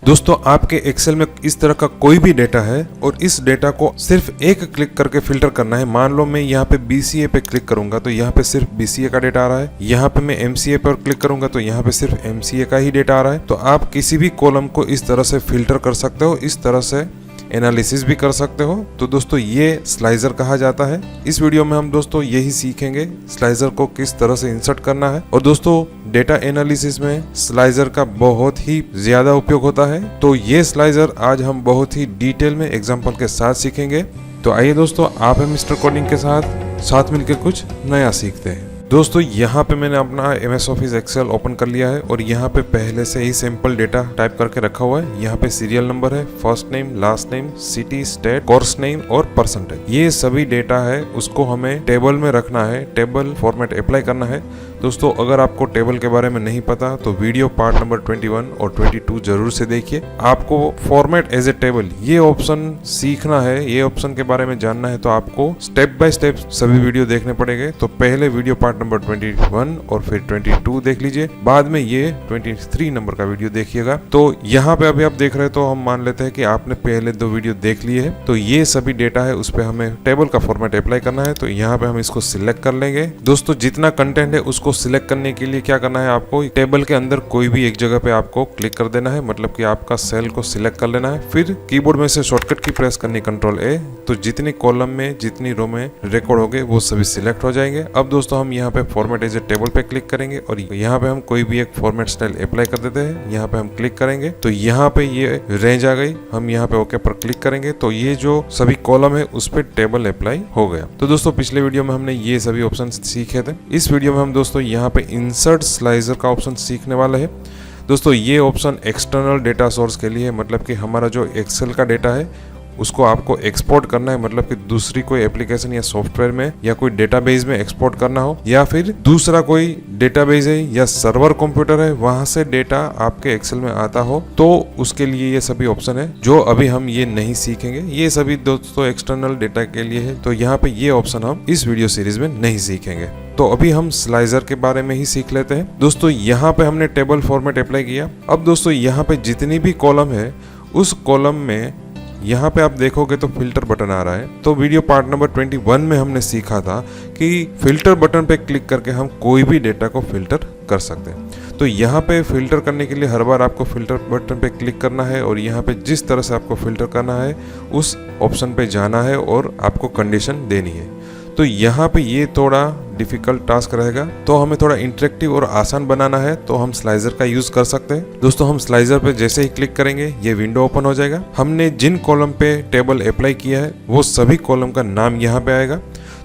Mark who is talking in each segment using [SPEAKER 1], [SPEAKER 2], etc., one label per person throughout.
[SPEAKER 1] दोस्तों आपके एक्सेल में इस तरह का कोई भी डेटा है और इस डेटा को सिर्फ एक क्लिक करके फिल्टर करना है। मान लो मैं यहाँ पे BCA पे क्लिक करूंगा तो यहाँ पे सिर्फ BCA का डेटा आ रहा है। यहाँ पे मैं MCA पर क्लिक करूंगा तो यहाँ पे सिर्फ MCA का ही डेटा आ रहा है। तो आप किसी भी कॉलम को इस तरह से फिल्टर कर सकते हो, इस तरह से एनालिसिस भी कर सकते हो। तो दोस्तों ये स्लाइजर कहा जाता है। इस वीडियो में हम दोस्तों यही सीखेंगे स्लाइजर को किस तरह से इंसर्ट करना है। और दोस्तों डेटा एनालिसिस में स्लाइजर का बहुत ही ज्यादा उपयोग होता है। तो ये स्लाइजर आज हम बहुत ही डिटेल में एग्जांपल के साथ सीखेंगे। तो आइए दोस्तों आप हैं मिस्टर कोडिंग के साथ मिलकर कुछ नया सीखते हैं। दोस्तों यहाँ पे मैंने अपना MS ऑफिस एक्सेल ओपन कर लिया है और यहाँ पे पहले से ही सिंपल डेटा टाइप करके रखा हुआ है। यहाँ पे सीरियल नंबर है, first name, last name, city, state, course name और परसेंटेज। ये सभी डेटा है, उसको हमें टेबल में रखना है, टेबल फॉर्मेट अप्लाई करना है। दोस्तों अगर आपको टेबल के बारे में नहीं पता तो वीडियो पार्ट नंबर 21 और 22 जरूर से देखिए। आपको फॉर्मेट एज ए टेबल ये ऑप्शन सीखना है, ये ऑप्शन के बारे में जानना है तो आपको स्टेप बाय स्टेप सभी वीडियो देखने पड़ेंगे। तो पहले वीडियो पार्ट नंबर 21 और फिर 22 देख लीजिए, बाद में ये 23 नंबर का वीडियो देखिएगा। तो यहाँ पे अभी आप देख रहे हैं तो हम मान लेते हैं कि आपने पहले 2 वीडियो देख लिए है। तो ये सभी डेटा है, उस पे हमें टेबल का फॉर्मेट अप्लाई करना है। तो यहाँ पे हम इसको सिलेक्ट कर लेंगे। दोस्तों जितना कंटेंट है उसको सिलेक्ट करने के लिए क्या करना है, आपको टेबल के अंदर कोई भी एक जगह पे आपको क्लिक कर देना है, मतलब कि आपका सेल को सिलेक्ट कर लेना है। फिर कीबोर्ड में से शॉर्टकट की प्रेस करनी Ctrl+A। तो जितने कॉलम में जितनी रो में रिकॉर्ड हो गए वो सभी सिलेक्ट हो जाएंगे। अब दोस्तों हम यहाँ पे फॉर्मेट एज ए टेबल पे क्लिक करेंगे और यहाँ पे हम कोई भी एक फॉर्मेट स्टाइल अप्लाई कर देते हैं। यहाँ पे हम क्लिक करेंगे तो यहाँ पे ये रेंज आ गई। हम यहाँ पे ओके पर क्लिक करेंगे तो ये जो सभी कॉलम है उस पे टेबल अप्लाई हो गया। तो दोस्तों पिछले वीडियो में हमने ये सभी ऑप्शन सीखे थे। इस वीडियो में हम दोस्तों यहाँ पे इंसर्ट स्लाइजर का ऑप्शन सीखने वाले हैं। दोस्तों ये ऑप्शन एक्सटर्नल डेटा सोर्स के लिए है, मतलब कि हमारा जो एक्सेल का डेटा है उसको आपको एक्सपोर्ट करना है, मतलब कि दूसरी कोई एप्लीकेशन या सॉफ्टवेयर में या कोई डेटाबेस में एक्सपोर्ट करना हो, या फिर दूसरा कोई डेटाबेस है या सर्वर कंप्यूटर है वहां से डेटा आपके एक्सेल में आता हो, तो उसके लिए ये सभी ऑप्शन है जो अभी हम ये नहीं सीखेंगे। ये सभी दोस्तों एक्सटर्नल डेटा के लिए है, तो यहाँ पे ये ऑप्शन हम इस वीडियो सीरीज में नहीं सीखेंगे। तो अभी हम स्लाइजर के बारे में ही सीख लेते हैं। दोस्तों यहाँ पे हमने टेबल फॉर्मेट अप्लाई किया। अब दोस्तों यहाँ पे जितनी भी कॉलम है उस कॉलम में यहाँ पे आप देखोगे तो फिल्टर बटन आ रहा है। तो वीडियो पार्ट नंबर 21 में हमने सीखा था कि फिल्टर बटन पे क्लिक करके हम कोई भी डेटा को फिल्टर कर सकते हैं। तो यहाँ पे फिल्टर करने के लिए हर बार आपको फिल्टर बटन पे क्लिक करना है और यहाँ पे जिस तरह से आपको फिल्टर करना है उस ऑप्शन पे जाना है और आपको कंडीशन देनी है। तो यहाँ पे ये थोड़ा डिफिकल्ट टास्क रहेगा, तो हमें थोड़ा इंटरेक्टिव और आसान बनाना है तो हम स्लाइजर का यूज कर सकते हैं। दोस्तों हम स्लाइजर पे जैसे ही क्लिक करेंगे ये विंडो ओपन हो जाएगा। हमने जिन कॉलम पे टेबल अप्लाई किया है वो सभी कॉलम का नाम यहाँ पे आएगा।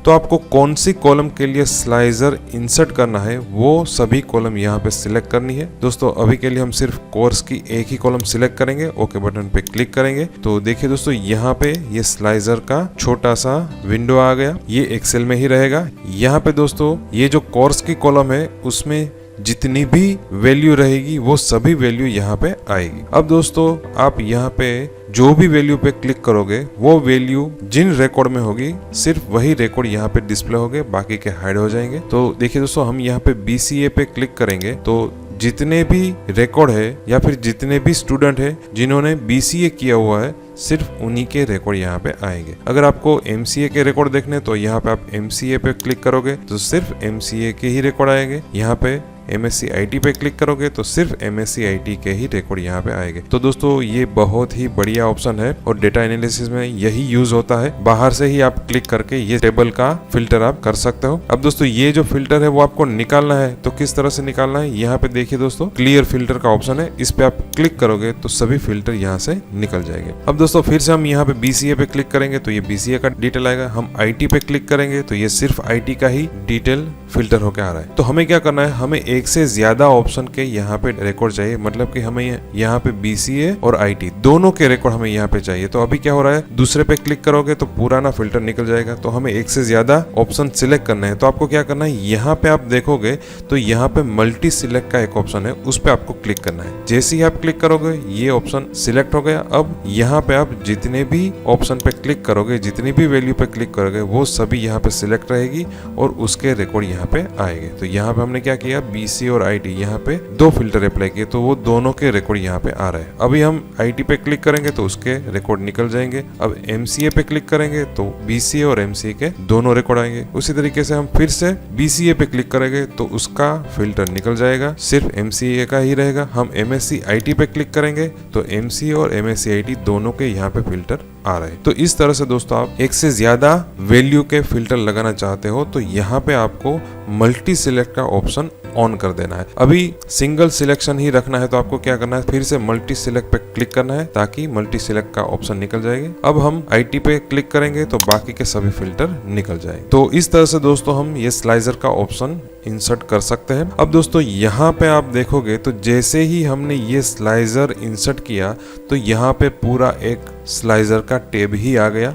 [SPEAKER 1] तो आपको कौन सी कॉलम के लिए स्लाइजर इंसर्ट करना है वो सभी कॉलम यहाँ पे सिलेक्ट करनी है। दोस्तों अभी के लिए हम सिर्फ कोर्स की एक ही कॉलम सिलेक्ट करेंगे, ओके बटन पे क्लिक करेंगे। तो देखिए दोस्तों यहाँ पे ये स्लाइजर का छोटा सा विंडो आ गया, ये एक्सेल में ही रहेगा। यहाँ पे दोस्तों ये जो कोर्स की कॉलम है उसमें जितनी भी वैल्यू रहेगी वो सभी वैल्यू यहाँ पे आएगी। अब दोस्तों आप यहाँ पे जो भी वैल्यू पे क्लिक करोगे वो वैल्यू जिन रिकॉर्ड में होगी सिर्फ वही रिकॉर्ड यहाँ पे डिस्प्ले होंगे, बाकी के हाइड हो जाएंगे। तो देखिए दोस्तों हम यहाँ पे BCA पे क्लिक करेंगे तो जितने भी रिकॉर्ड है या फिर जितने भी स्टूडेंट है जिन्होंने BCA किया हुआ है सिर्फ उन्हीं के रिकॉर्ड यहाँ पे आएंगे। अगर आपको MCA के रिकॉर्ड देखने तो यहाँ पे आप MCA पे क्लिक करोगे तो सिर्फ MCA के ही रिकॉर्ड आएंगे। यहाँ पे MSc IT पे क्लिक करोगे तो सिर्फ MSc IT के ही रिकॉर्ड यहाँ पे आएंगे। तो दोस्तों ये बहुत ही बढ़िया ऑप्शन है और डेटा एनालिसिस में यही यूज होता है। बाहर से ही आप क्लिक करके ये टेबल का फिल्टर आप कर सकते हो। अब दोस्तों ये जो फिल्टर है वो आपको निकालना है, तो किस तरह से निकालना है, यहाँ पे देखिए दोस्तों क्लियर फिल्टर का ऑप्शन है, इस पे आप क्लिक करोगे तो सभी फिल्टर यहाँ से निकल जाएंगे। अब दोस्तों फिर से हम यहाँ पे BCA पे क्लिक करेंगे तो ये BCA का डिटेल आएगा। हम IT पे क्लिक करेंगे तो ये सिर्फ IT का ही डिटेल फिल्टर होकर आ रहा है। तो हमें क्या करना है, हमें एक से ज्यादा ऑप्शन के यहाँ पे रिकॉर्ड चाहिए, मतलब कि हमें यहाँ पे BCA और IT दोनों के रिकॉर्ड हमें यहाँ पे चाहिए। तो अभी क्या हो रहा है, दूसरे पे क्लिक करोगे तो पुराना फिल्टर निकल जाएगा। तो हमें एक से ज्यादा ऑप्शन सिलेक्ट करना है। तो आपको क्या करना है, यहाँ पे आप देखोगे तो यहाँ पे मल्टी सिलेक्ट का एक ऑप्शन है, उस पे आपको क्लिक करना है। जैसे ही आप क्लिक करोगे ये ऑप्शन सिलेक्ट हो गया। अब यहाँ पे आप जितने भी ऑप्शन पे क्लिक करोगे, जितनी भी वैल्यू पे क्लिक करोगे वो सभी यहाँ पे सिलेक्ट रहेगी और उसके रिकॉर्ड यहाँ पे आएंगे। तो यहाँ पे हमने क्या किया, BCA और IT यहाँ पे दो फिल्टर अप्लाई किए, तो वो दोनों के रिकॉर्ड यहाँ पे आ रहे हैं। अभी हम IT पे क्लिक करेंगे तो उसके रिकॉर्ड निकल जाएंगे। अब MCA पे क्लिक करेंगे तो BCA और MCA के दोनों रिकॉर्ड आएंगे। उसी तरीके से हम फिर से BCA पे क्लिक करेंगे तो उसका फिल्टर निकल जाएगा, सिर्फ MCA का ही रहेगा। हम MSc IT पे क्लिक करेंगे तो MCA और MSc IT दोनों के यहाँ पे फिल्टर आ रहे हैं। तो इस तरह से दोस्तों आप एक से ज्यादा वैल्यू के फिल्टर लगाना चाहते हो तो यहाँ पे आपको मल्टी सिलेक्ट का ऑप्शन ऑन कर देना है। अभी सिंगल सिलेक्शन ही रखना है तो आपको क्या करना है, फिर से मल्टी सिलेक्ट पे क्लिक करना है ताकि मल्टी सिलेक्ट का ऑप्शन निकल जाएगा। अब हम IT पे क्लिक करेंगे तो बाकी के सभी फिल्टर निकल जाएंगे। तो इस तरह से दोस्तों हम ये स्लाइजर का ऑप्शन इंसर्ट कर सकते हैं। अब दोस्तों यहाँ पे आप देखोगे तो जैसे ही हमने ये स्लाइजर इंसर्ट किया तो यहाँ पे पूरा एक स्लाइजर का टैब ही आ गया।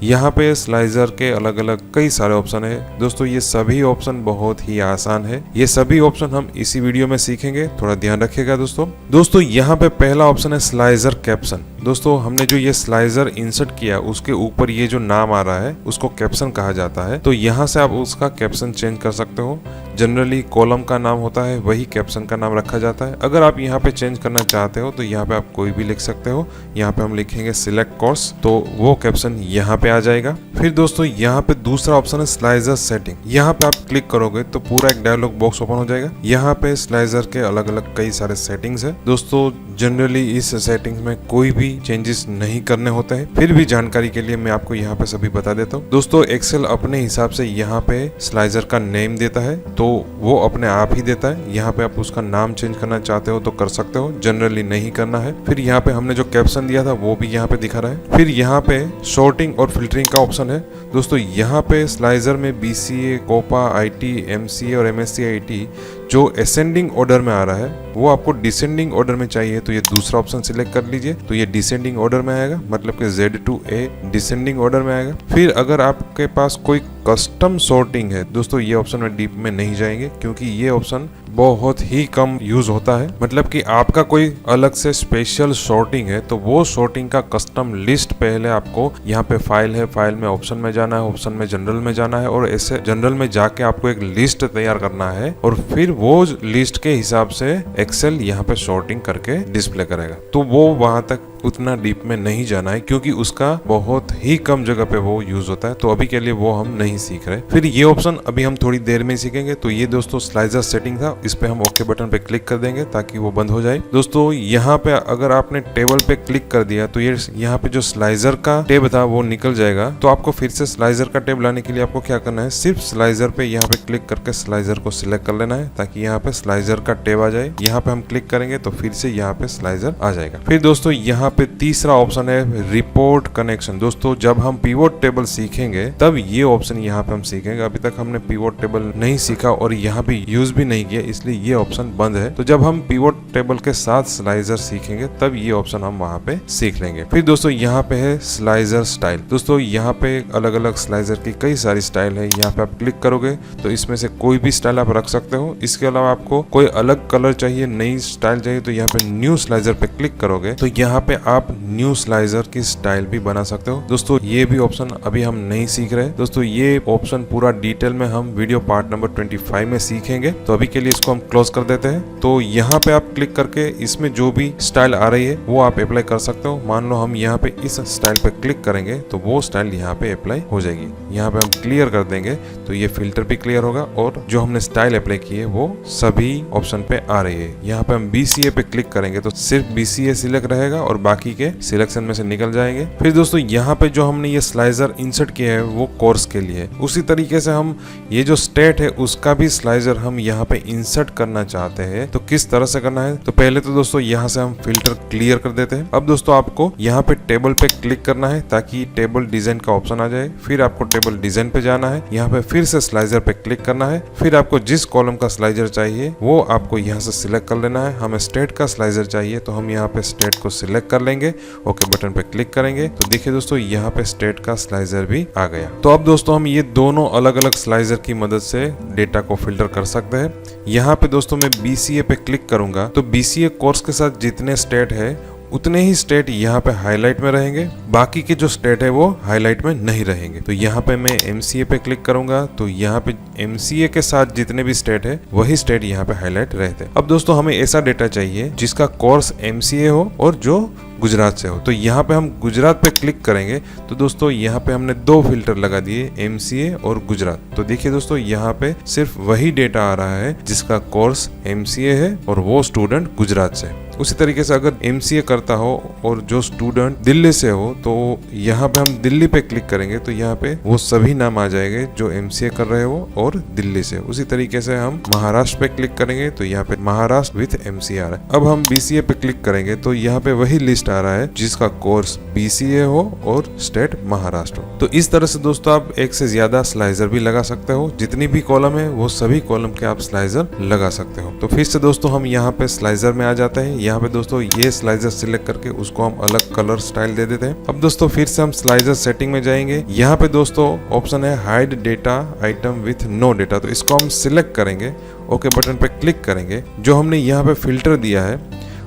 [SPEAKER 1] यहाँ पे स्लाइजर के अलग अलग कई सारे ऑप्शन है दोस्तों। ये सभी ऑप्शन बहुत ही आसान है। ये सभी ऑप्शन हम इसी वीडियो में सीखेंगे, थोड़ा ध्यान रखिएगा दोस्तों। यहाँ पे पहला ऑप्शन है स्लाइजर कैप्शन। दोस्तों हमने जो ये स्लाइजर इंसर्ट किया उसके ऊपर ये जो नाम आ रहा है उसको कैप्शन कहा जाता है। तो यहाँ से आप उसका कैप्शन चेंज कर सकते हो। जनरली कॉलम का नाम होता है वही कैप्शन का नाम रखा जाता है। अगर आप यहाँ पे चेंज करना चाहते हो तो यहाँ पे आप कोई भी लिख सकते हो। यहाँ पे हम लिखेंगे सिलेक्ट कोर्स तो वो कैप्शन यहाँ पे आ जाएगा। फिर दोस्तों यहाँ पे दूसरा ऑप्शन है स्लाइजर सेटिंग। यहाँ पे आप क्लिक करोगे तो पूरा एक डायलॉग बॉक्स ओपन हो जाएगा। यहाँ पे स्लाइजर के अलग अलग कई सारे सेटिंग्स है दोस्तों। जनरली इस सेटिंग्स में कोई भी चेंजेस नहीं करने होते हैं, फिर भी जानकारी के लिए मैं आपको यहाँ पे सभी बता देता हूँ दोस्तों। एक्सेल अपने हिसाब से यहाँ पे स्लाइजर का नेम देता है तो वो अपने आप ही देता है। यहाँ पे आप उसका नाम चेंज करना चाहते हो तो कर सकते हो, जनरली नहीं करना है। फिर यहाँ पे हमने जो कैप्शन दिया था वो भी यहाँ पे दिखा रहा है। फिर यहाँ पे सॉर्टिंग और फिल्टरिंग का ऑप्शन है दोस्तों। यहाँ पे स्लाइजर में BCA, कोपा, IT, MCA और MSc IT जो असेंडिंग ऑर्डर में आ रहा है वो आपको डिसेंडिंग ऑर्डर में चाहिए तो ये दूसरा ऑप्शन सिलेक्ट कर लीजिए तो ये डिसेंडिंग ऑर्डर में आएगा, मतलब कि Z to A descending order में आएगा। फिर अगर आपके पास कोई कस्टम सॉर्टिंग है दोस्तों, ये ऑप्शन में डीप में नहीं जाएंगे क्योंकि ये ऑप्शन बहुत ही कम यूज होता है। मतलब कि आपका कोई अलग से स्पेशल सॉर्टिंग है तो वो सॉर्टिंग का कस्टम लिस्ट पहले आपको यहाँ पे फाइल है, फाइल में ऑप्शन में जाना है, ऑप्शन में जनरल में जाना है और ऐसे जनरल में जाके आपको एक लिस्ट तैयार करना है और फिर वो लिस्ट के हिसाब से एक्सेल यहाँ पे सॉर्टिंग करके डिस्प्ले करेगा। तो वो वहां तक उतना डीप में नहीं जाना है क्योंकि उसका बहुत ही कम जगह पे वो यूज होता है। तो अभी के लिए वो हम नहीं सीख रहे। फिर ये ऑप्शन अभी हम थोड़ी देर में सीखेंगे। तो ये दोस्तों स्लाइजर सेटिंग था, इस पे हम ओके बटन पे क्लिक कर देंगे ताकि वो बंद हो जाए। दोस्तों यहाँ पे अगर आपने टेबल पे क्लिक कर दिया तो ये यहाँ पे जो स्लाइजर का टेब था वो निकल जाएगा। तो आपको फिर से स्लाइजर का टेब लाने के लिए आपको क्या करना है, सिर्फ स्लाइजर पे यहाँ पे क्लिक करके स्लाइजर को सिलेक्ट कर लेना है ताकि यहाँ पे स्लाइजर का टेब आ जाए। यहाँ पे हम क्लिक करेंगे तो फिर से यहाँ पे स्लाइजर आ जाएगा। फिर दोस्तों यहाँ पे तीसरा ऑप्शन है रिपोर्ट कनेक्शन। दोस्तों जब हम पिवोट टेबल सीखेंगे तब ये ऑप्शन यहाँ पे हम सीखेंगे। अभी तक हमने पिवोट टेबल नहीं सीखा और यहाँ पे यूज भी नहीं किया, इसलिए ये ऑप्शन बंद है। तो जब हम पिवोट टेबल के साथ स्लाइजर सीखेंगे तब ये ऑप्शन हम वहाँ पे सीख लेंगे। फिर दोस्तों यहाँ पे है स्लाइजर स्टाइल। दोस्तों यहाँ पे अलग अलग स्लाइजर की कई सारी स्टाइल है। यहाँ पे आप क्लिक करोगे तो इसमें से कोई भी स्टाइल आप रख सकते हो। इसके अलावा आपको कोई अलग कलर चाहिए, नई स्टाइल चाहिए तो यहाँ पे न्यू स्लाइजर पे क्लिक करोगे तो यहाँ पे आप न्यू स्लाइजर की स्टाइल भी बना सकते हो। दोस्तों ये भी ऑप्शन अभी हम नहीं सीख रहे। दोस्तों ये ऑप्शन पूरा डिटेल में हम वीडियो पार्ट नंबर 25 में सीखेंगे। तो अभी के लिए इसको हम क्लोज कर देते हैं। तो यहाँ पे आप क्लिक करके इसमें जो भी स्टाइल आ रही है वो आप अप्लाई कर सकते हो। मान लो हम यहाँ पे इस स्टाइल पे क्लिक करेंगे तो वो स्टाइल यहाँ पे अप्लाई हो जाएगी। यहाँ पे हम क्लियर कर देंगे तो ये फिल्टर भी क्लियर होगा और जो हमने स्टाइल अप्लाई की है वो सभी ऑप्शन पे आ रही है। यहाँ पे हम BCA पे क्लिक करेंगे तो सिर्फ BCA सिलेक्ट रहेगा और बाकी के सिलेक्शन में से निकल जाएंगे। फिर दोस्तों यहाँ पे जो हमने ये स्लाइजर इंसर्ट किया है वो कोर्स के लिए, उसी तरीके से हम ये जो स्टेट है उसका भी स्लाइजर हम यहाँ पे इंसर्ट करना चाहते हैं। तो किस तरह से करना है, तो पहले तो दोस्तों यहाँ से हम फिल्टर क्लियर कर देते हैं। अब दोस्तों आपको यहाँ पे टेबल पे क्लिक करना है ताकि टेबल डिजाइन का ऑप्शन आ जाए। फिर आपको टेबल डिजाइन पे जाना है, यहाँ पे फिर से स्लाइजर पे क्लिक करना है। फिर आपको जिस कॉलम का स्लाइजर चाहिए वो आपको यहाँ से सिलेक्ट कर लेना है। हमें स्टेट का स्लाइजर चाहिए तो हम यहाँ पे स्टेट को सिलेक्ट कर लेंगे, ओके बटन पे क्लिक करेंगे तो देखिए दोस्तों यहाँ पे स्टेट का स्लाइजर भी आ गया। तो अब दोस्तों हम ये दोनों अलग अलग स्लाइजर की मदद से डेटा को फिल्टर कर सकते हैं। यहाँ पे दोस्तों मैं BCA पे क्लिक करूंगा तो BCA कोर्स के साथ जितने स्टेट है उतने ही स्टेट यहाँ पे हाईलाइट में रहेंगे, बाकी के जो स्टेट है वो हाईलाइट में नहीं रहेंगे। तो यहाँ पे मैं MCA पे क्लिक करूंगा तो यहाँ पे MCA के साथ जितने भी स्टेट है वही स्टेट यहाँ पे हाईलाइट रहते हैं। अब दोस्तों हमें ऐसा डेटा चाहिए जिसका कोर्स MCA हो और जो गुजरात से हो। तो यहाँ पे हम गुजरात पे क्लिक करेंगे तो दोस्तों यहाँ पे हमने दो फिल्टर लगा दिए, MCA और गुजरात। तो देखिए दोस्तों यहाँ पे सिर्फ वही डेटा आ रहा है जिसका कोर्स MCA है और वो स्टूडेंट गुजरात से है। उसी तरीके से अगर MCA करता हो और जो स्टूडेंट दिल्ली से हो तो यहाँ पे हम दिल्ली पे क्लिक करेंगे तो यहाँ पे वो सभी नाम आ जाएंगे जो MCA कर रहे हो और दिल्ली से। उसी तरीके से हम महाराष्ट्र पे क्लिक करेंगे तो यहाँ पे महाराष्ट्र विथ MCA आ रहा है। अब हम BCA पे क्लिक करेंगे तो यहाँ पे वही लिस्ट आ रहा है जिसका कोर्स BCA हो और स्टेट महाराष्ट्र हो। तो इस तरह से दोस्तों आप एक से ज्यादा स्लाइजर भी लगा सकते हो, जितनी भी कॉलम है वो सभी कॉलम के आप स्लाइजर लगा सकते हो। तो फिर से दोस्तों हम यहाँ पे स्लाइजर में आ जाते हैं। यहाँ पे दोस्तों ये स्लाइजर सिलेक्ट करके उसको हम अलग कलर स्टाइल दे देते हैं। अब दोस्तों फिर से हम स्लाइजर सेटिंग में जाएंगे। यहाँ पे दोस्तों ऑप्शन है hide data item with no data, तो इसको हम सिलेक्ट करेंगे, ओके बटन पे क्लिक करेंगे। जो हमने यहाँ पे फिल्टर दिया है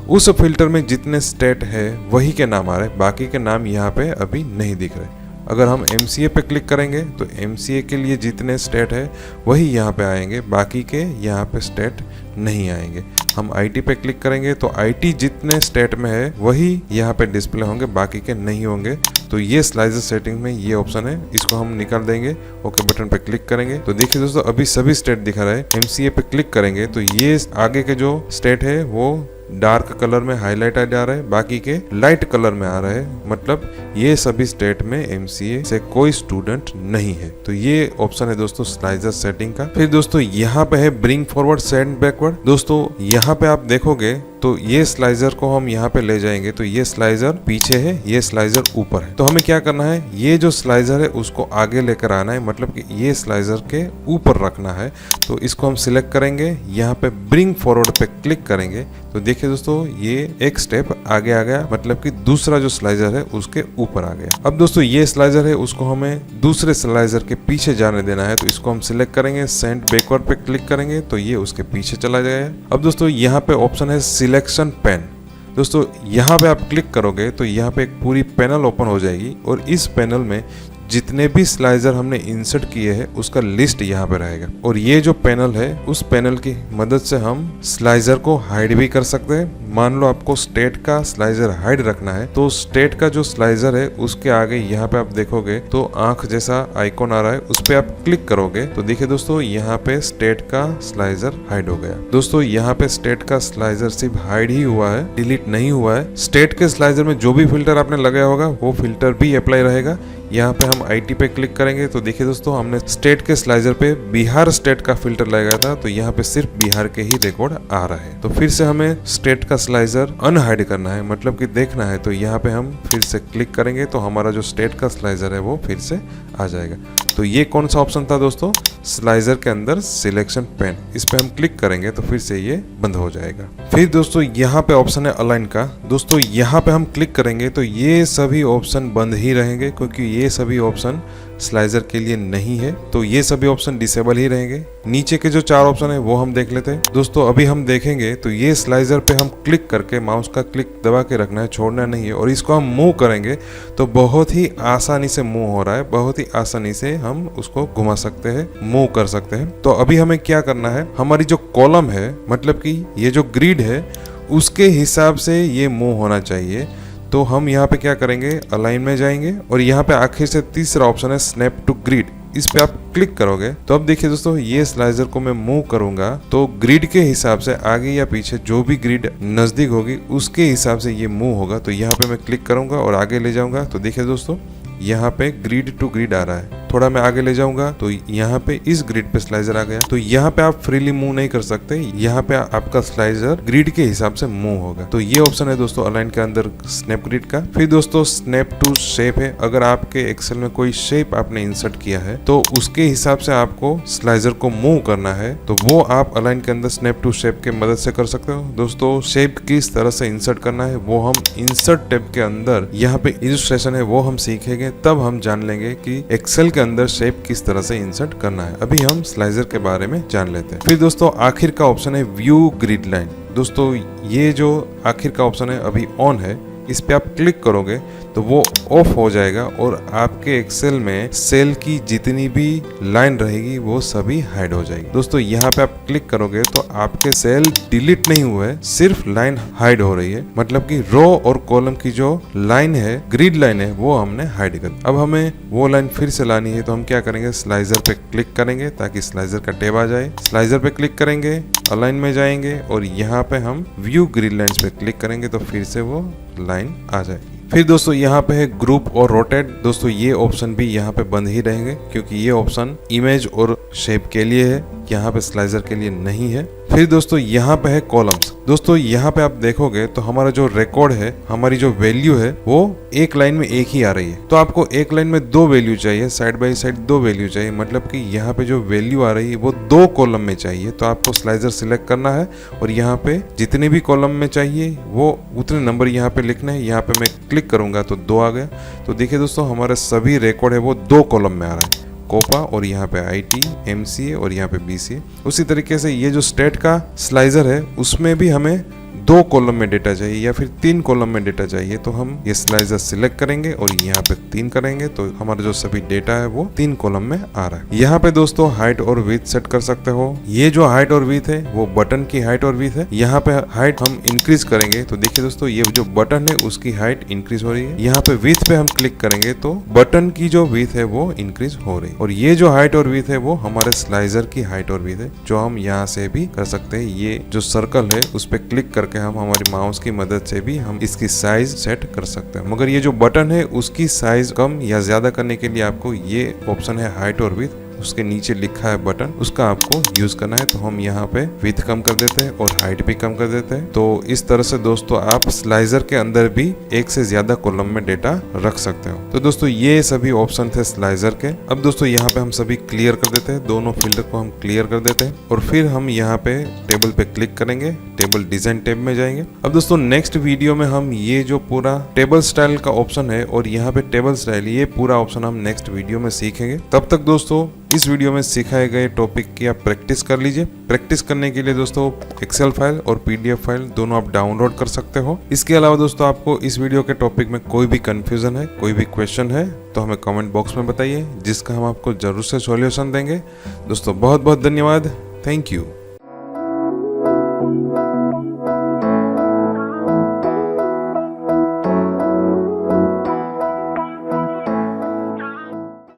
[SPEAKER 1] उस फिल्टर में जितने स्टेट है वही के नाम आ रहे हैं, बाकी के नाम यहाँ पे अभी नहीं दिख रहे। अगर हम MCA पे क्लिक करेंगे तो MCA के लिए जितने स्टेट है वही यहाँ पे आएंगे, बाकी के यहाँ पे स्टेट नहीं आएंगे। हम IT पे क्लिक करेंगे तो IT जितने स्टेट में है वही यहाँ पे डिस्प्ले होंगे, बाकी के नहीं होंगे। तो ये स्लाइजर सेटिंग में ये ऑप्शन है, इसको हम निकाल देंगे, ओके बटन पे क्लिक करेंगे। तो देखिए दोस्तों अभी सभी स्टेट दिखा रहा है। MCA पे क्लिक करेंगे तो ये आगे के जो स्टेट है वो डार्क कलर में हाईलाइट आ जा रहा है, बाकी के लाइट कलर में आ रहा है, मतलब ये सभी स्टेट में MCA से कोई स्टूडेंट नहीं है। तो ये ऑप्शन है दोस्तों स्लाइजर सेटिंग का। फिर दोस्तों यहाँ पे है ब्रिंग फॉरवर्ड सेंड बैकवर्ड। दोस्तों यहाँ पे आप देखोगे तो ये स्लाइजर को हम यहाँ पे ले जाएंगे तो ये स्लाइजर पीछे है, ये स्लाइजर ऊपर है। तो हमें क्या करना है, ये जो स्लाइजर है उसको आगे लेकर आना है, मतलब कि ये स्लाइजर के ऊपर रखना है। तो इसको हम सिलेक्ट करेंगे, यहाँ पे ब्रिंग फॉरवर्ड पे क्लिक करेंगे तो देखिए दोस्तों ये एक स्टेप आगे आ गया, मतलब कि दूसरा जो स्लाइजर है उसके ऊपर आ गया। अब दोस्तों ये स्लाइजर है उसको हमें दूसरे स्लाइजर के पीछे जाने देना है, तो इसको हम सिलेक्ट करेंगे, सेंड बैकवर्ड पे क्लिक करेंगे तो ये उसके पीछे चला जाएगा। अब दोस्तों यहाँ पे ऑप्शन है सिलेक्शन पैन। दोस्तों यहाँ पे आप क्लिक करोगे तो यहाँ पे एक पूरी पैनल ओपन हो जाएगी और इस पैनल में जितने भी स्लाइजर हमने इंसर्ट किए हैं उसका लिस्ट यहाँ पे रहेगा। और ये जो पैनल है उस पैनल की मदद से हम स्लाइजर को हाइड भी कर सकते हैं। मान लो आपको स्टेट का स्लाइजर हाइड रखना है तो स्टेट का जो स्लाइजर है उसके आगे यहाँ पे आप देखोगे तो आंख जैसा आइकॉन आ रहा है, उस पे आप क्लिक करोगे तो देखिए दोस्तों यहाँ पे स्टेट का स्लाइजर हाइड हो गया। दोस्तों यहाँ पे स्टेट का स्लाइजर सिर्फ हाइड ही हुआ है, डिलीट नहीं हुआ है। स्टेट के स्लाइजर में जो भी फिल्टर आपने लगाया होगा वो फिल्टर भी अप्लाई रहेगा। यहाँ पे हम IT पे क्लिक करेंगे तो देखिए दोस्तों हमने स्टेट के स्लाइजर पे बिहार स्टेट का फिल्टर लगाया था तो यहाँ पे सिर्फ बिहार के ही रिकॉर्ड आ रहा है। तो फिर से हमें स्टेट का स्लाइजर अनहाइड करना है, मतलब कि देखना है, तो यहाँ पे हम फिर से क्लिक करेंगे तो हमारा जो स्टेट का स्लाइजर है वो फिर से आ जाएगा। तो ये कौन सा ऑप्शन था दोस्तों, स्लाइजर के अंदर सिलेक्शन पैन। इस पे हम क्लिक करेंगे तो फिर से ये बंद हो जाएगा। फिर दोस्तों यहाँ पे ऑप्शन है अलाइन का। दोस्तों यहाँ पे हम क्लिक करेंगे तो ये सभी ऑप्शन बंद ही रहेंगे क्योंकि ये सभी ऑप्शन स्लाइजर के लिए नहीं है, तो ये सभी ऑप्शन डिसेबल ही रहेंगे। नीचे के जो चार ऑप्शन है वो हम देख लेते हैं। दोस्तों अभी हम देखेंगे तो ये स्लाइजर पे हम क्लिक करके माउस का क्लिक दबा के रखना है, छोड़ना नहीं है, और इसको हम मूव करेंगे तो बहुत ही आसानी से मूव हो रहा है, बहुत ही आसानी से हम उसको घुमा सकते हैं, मूव कर सकते हैं। तो अभी हमें क्या करना है, हमारी जो कॉलम है मतलब कि ये जो ग्रिड है उसके हिसाब से ये मूव होना चाहिए। तो हम यहाँ पे क्या करेंगे, अलाइन में जाएंगे और यहाँ पे आखिर से तीसरा ऑप्शन है स्नैप टू ग्रिड। इस पे आप क्लिक करोगे तो अब देखिए दोस्तों ये स्लाइजर को मैं मूव करूंगा तो ग्रिड के हिसाब से आगे या पीछे जो भी ग्रिड नजदीक होगी उसके हिसाब से ये मूव होगा। तो यहाँ पे मैं क्लिक करूंगा और आगे ले जाऊंगा तो देखिए दोस्तों यहाँ पे ग्रिड टू ग्रिड आ रहा है। थोड़ा मैं आगे ले जाऊंगा तो यहाँ पे इस ग्रिड पे स्लाइजर आ गया। तो यहाँ पे आप फ्रीली मूव नहीं कर सकते, यहाँ पे आपका स्लाइजर ग्रिड के हिसाब से मूव होगा। तो ये ऑप्शन है दोस्तों अलाइन के अंदर स्नैप ग्रिड का। फिर दोस्तों स्नैप टू शेप है। अगर आपके एक्सेल में कोई शेप आपने इंसर्ट किया है तो उसके हिसाब से आपको स्लाइजर को मूव करना है, तो वो आप अलाइन के अंदर स्नैप टू शेप के मदद से कर सकते हो। दोस्तों शेप किस तरह से इंसर्ट करना है वो हम इंसर्ट टैब के अंदर यहाँ पे इलस्ट्रेशन है वो हम सीखेंगे, तब हम जान लेंगे कि एक्सेल के अंदर शेप किस तरह से इंसर्ट करना है। अभी हम स्लाइजर के बारे में जान लेते हैं। फिर दोस्तों आखिर का ऑप्शन है व्यू ग्रिड लाइन। दोस्तों ये जो आखिर का ऑप्शन है अभी ऑन है, इस पे आप क्लिक करोगे तो वो ऑफ हो जाएगा और आपके एक्सेल में सेल की जितनी भी लाइन रहेगी वो सभी हाइड हो जाएगी। दोस्तों यहाँ पे आप क्लिक करोगे तो आपके सेल डिलीट नहीं हुए, सिर्फ लाइन हाइड हो रही है, मतलब कि रो और कॉलम की जो लाइन है, ग्रिड लाइन है, वो हमने हाइड कर दी। अब हमें वो लाइन फिर से लानी है तो हम क्या करेंगे, स्लाइजर पे क्लिक करेंगे ताकि स्लाइजर का टैब आ जाए। स्लाइजर पे क्लिक करेंगे, अलाइन में जाएंगे और यहाँ पे हम व्यू ग्रिड लाइंस पे क्लिक करेंगे तो फिर से वो लाइन आ जाएगी। फिर दोस्तों यहाँ पे है ग्रुप और रोटेट। दोस्तों ये ऑप्शन भी यहाँ पे बंद ही रहेंगे क्योंकि ये ऑप्शन इमेज और शेप के लिए है, यहाँ पे स्लाइजर के लिए नहीं है। फिर दोस्तों यहाँ पे है कॉलम्स। दोस्तों यहाँ पे आप देखोगे तो हमारा जो रिकॉर्ड है, हमारी जो वैल्यू है वो एक लाइन में एक ही आ रही है। तो आपको एक लाइन में दो वैल्यू चाहिए, साइड बाय साइड दो वैल्यू चाहिए, मतलब कि यहाँ पे जो वैल्यू आ रही है वो दो कॉलम में चाहिए। तो आपको स्लाइजर सिलेक्ट करना है और यहाँ पे जितने भी कॉलम में चाहिए वो उतने नंबर यहाँ पे लिखना है। यहाँ पे मैं क्लिक करूंगा तो 2 आ गया। तो देखिए दोस्तों हमारे सभी रिकॉर्ड है वो 2 कॉलम में आ रहा है, कोपा और यहाँ पे IT, MCA और यहाँ पे BCA। उसी तरीके से ये जो स्टेट का स्लाइजर है उसमें भी हमें 2 कॉलम में डेटा चाहिए या फिर 3 कॉलम में डेटा चाहिए। तो हम ये स्लाइजर सिलेक्ट करेंगे और यहाँ पे 3 करेंगे तो हमारा जो सभी डेटा है वो 3 कॉलम में आ रहा है। यहाँ पे दोस्तों हाइट और विड्थ सेट कर सकते हो। ये जो हाइट और विड्थ है वो बटन की हाइट और विड्थ है। यहाँ पे हाइट हम इंक्रीज करेंगे तो देखिए दोस्तों ये जो बटन है उसकी हाइट इंक्रीज हो रही है। यहाँ पे विड्थ पे हम क्लिक करेंगे तो बटन की जो विड्थ है वो इंक्रीज हो रही है। और ये जो हाइट और विड्थ है वो हमारे स्लाइजर की हाइट और विड्थ है, जो हम यहाँ से भी कर सकते हैं। ये जो सर्कल है उस पर क्लिक करके हम हमारी माउस की मदद से भी हम इसकी साइज सेट कर सकते हैं। मगर ये जो बटन है उसकी साइज कम या ज्यादा करने के लिए आपको ये ऑप्शन है हाइट और विड्थ, उसके नीचे लिखा है बटन, उसका आपको यूज करना है। तो हम यहाँ पे विड्थ कम कर देते हैं और हाइट भी कम कर देते हैं। तो इस तरह से दोस्तों आप स्लाइजर के अंदर भी एक से ज्यादा कॉलम में डेटा रख सकते हो। तो दोस्तों ये सभी ऑप्शन थे स्लाइजर के। अब दोस्तों यहाँ पे हम सभी क्लियर कर देते हैं, दोनों फील्ड को हम क्लियर कर देते हैं और फिर हम यहाँ पे टेबल पे क्लिक करेंगे, टेबल डिजाइन टैब में जाएंगे। अब दोस्तों नेक्स्ट वीडियो में हम ये जो पूरा टेबल स्टाइल का ऑप्शन है और यहाँ पे टेबल स्टाइल, ये पूरा ऑप्शन हम नेक्स्ट वीडियो में सीखेंगे। तब तक दोस्तों इस वीडियो में सिखाए गए टॉपिक की आप प्रैक्टिस कर लीजिए। प्रैक्टिस करने के लिए दोस्तों एक्सेल फाइल और PDF फाइल दोनों आप डाउनलोड कर सकते हो। इसके अलावा दोस्तों आपको इस वीडियो के टॉपिक में कोई भी कंफ्यूजन है, कोई भी क्वेश्चन है तो हमें कमेंट बॉक्स में बताइए, जिसका हम आपको जरूर से सॉल्यूशन देंगे। दोस्तों बहुत बहुत धन्यवाद। Thank you.